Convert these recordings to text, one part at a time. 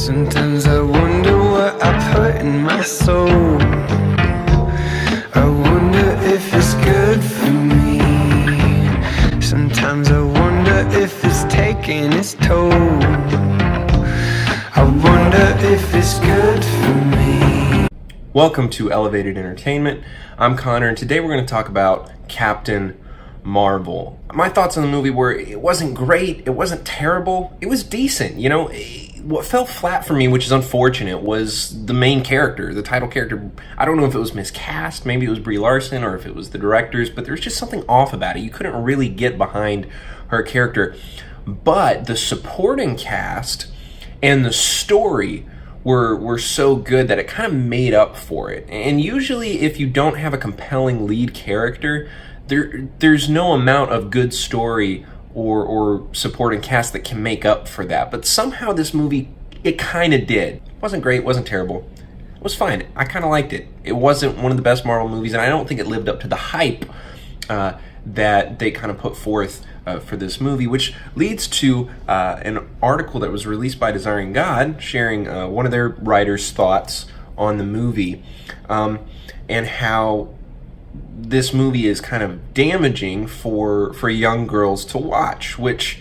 Sometimes I wonder what I put in my soul. I wonder if it's good for me. Sometimes I wonder if it's taking its toll. I wonder if it's good for me. Welcome to Elevated Entertainment. I'm Connor, and today we're going to talk about Captain Marvel. My thoughts on the movie were, it wasn't great, it wasn't terrible, it was decent. You know, what fell flat for me, which is unfortunate, was the main character, the title character. I don't know if it was miscast, maybe it was Brie Larson, or if it was the directors, but there's just something off about it. You couldn't really get behind her character. But the supporting cast and the story were so good that it kind of made up for it. And usually if you don't have a compelling lead character, there's no amount of good story or supporting cast that can make up for that. But somehow this movie, it kind of did. It wasn't great, it wasn't terrible. It was fine. I kind of liked it. It wasn't one of the best Marvel movies, and I don't think it lived up to the hype that they kind of put forth for this movie, which leads to an article that was released by Desiring God, sharing one of their writers' thoughts on the movie, and how this movie is kind of damaging for young girls to watch, which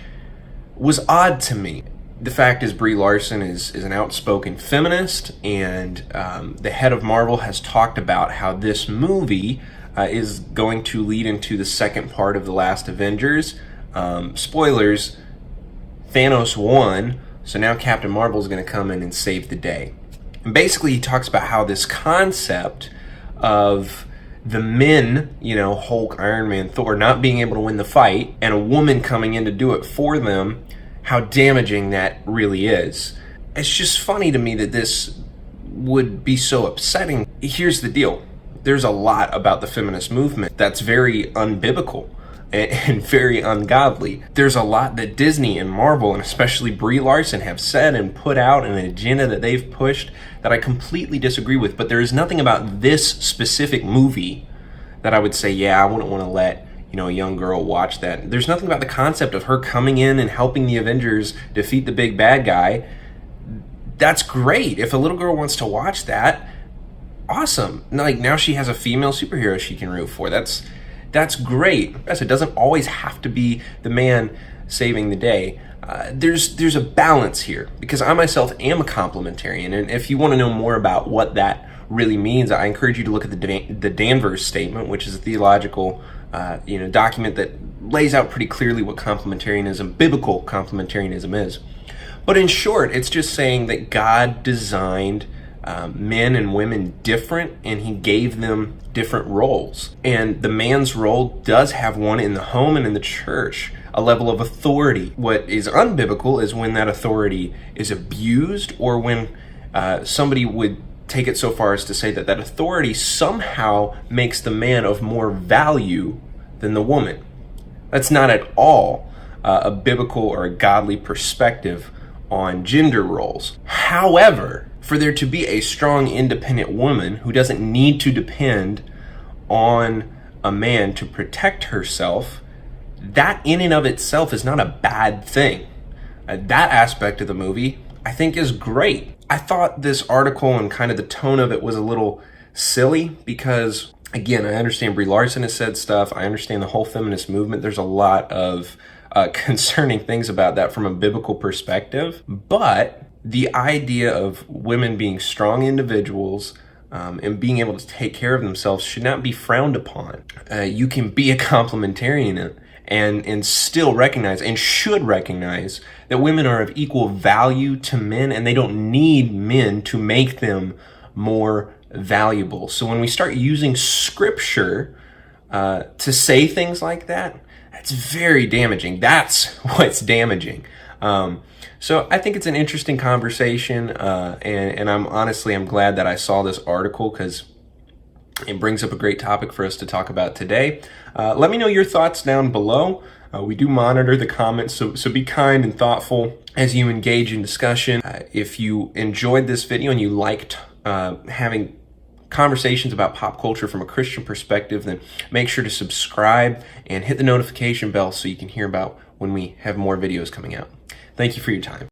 was odd to me. The fact is, Brie Larson is an outspoken feminist, and the head of Marvel has talked about how this movie is going to lead into the second part of The Last Avengers. Spoilers, Thanos won, so now Captain Marvel is going to come in and save the day. And basically he talks about how this concept of the men, you know, Hulk, Iron Man, Thor, not being able to win the fight, and a woman coming in to do it for them, how damaging that really is. It's just funny to me that this would be so upsetting. Here's the deal. There's a lot about the feminist movement that's very unbiblical and very ungodly. There's a lot that Disney and Marvel, and especially Brie Larson, have said and put out, and an agenda that they've pushed that I completely disagree with. But there is nothing about this specific movie that I would say, yeah, I wouldn't want to let, you know, a young girl watch that. There's nothing about the concept of her coming in and helping the Avengers defeat the big bad guy. That's great. If a little girl wants to watch that, awesome. Like, now she has a female superhero she can root for. That's great. Yes, it doesn't always have to be the man saving the day. There's a balance here, because I myself am a complementarian, and if you want to know more about what that really means, I encourage you to look at the Danvers Statement, which is a theological document that lays out pretty clearly what complementarianism, biblical complementarianism, is. But in short, it's just saying that God designed men and women different, and he gave them different roles. And the man's role does have one in the home and in the church, a level of authority. What is unbiblical is when that authority is abused, or when somebody would take it so far as to say that that authority somehow makes the man of more value than the woman. That's not at all a biblical or a godly perspective on gender roles. However, for there to be a strong, independent woman who doesn't need to depend on a man to protect herself, that in and of itself is not a bad thing. That aspect of the movie, I think, is great. I thought this article and kind of the tone of it was a little silly because, again, I understand Brie Larson has said stuff. I understand the whole feminist movement. There's a lot of concerning things about that from a biblical perspective. But the idea of women being strong individuals and being able to take care of themselves should not be frowned upon. You can be a complementarian and still recognize, and should recognize, that women are of equal value to men, and they don't need men to make them more valuable. So when we start using scripture to say things like that, that's very damaging. That's what's damaging. So I think it's an interesting conversation, and I'm glad that I saw this article, because it brings up a great topic for us to talk about today. Let me know your thoughts down below. We do monitor the comments, so be kind and thoughtful as you engage in discussion. If you enjoyed this video and you liked having conversations about pop culture from a Christian perspective, then make sure to subscribe and hit the notification bell so you can hear about when we have more videos coming out. Thank you for your time.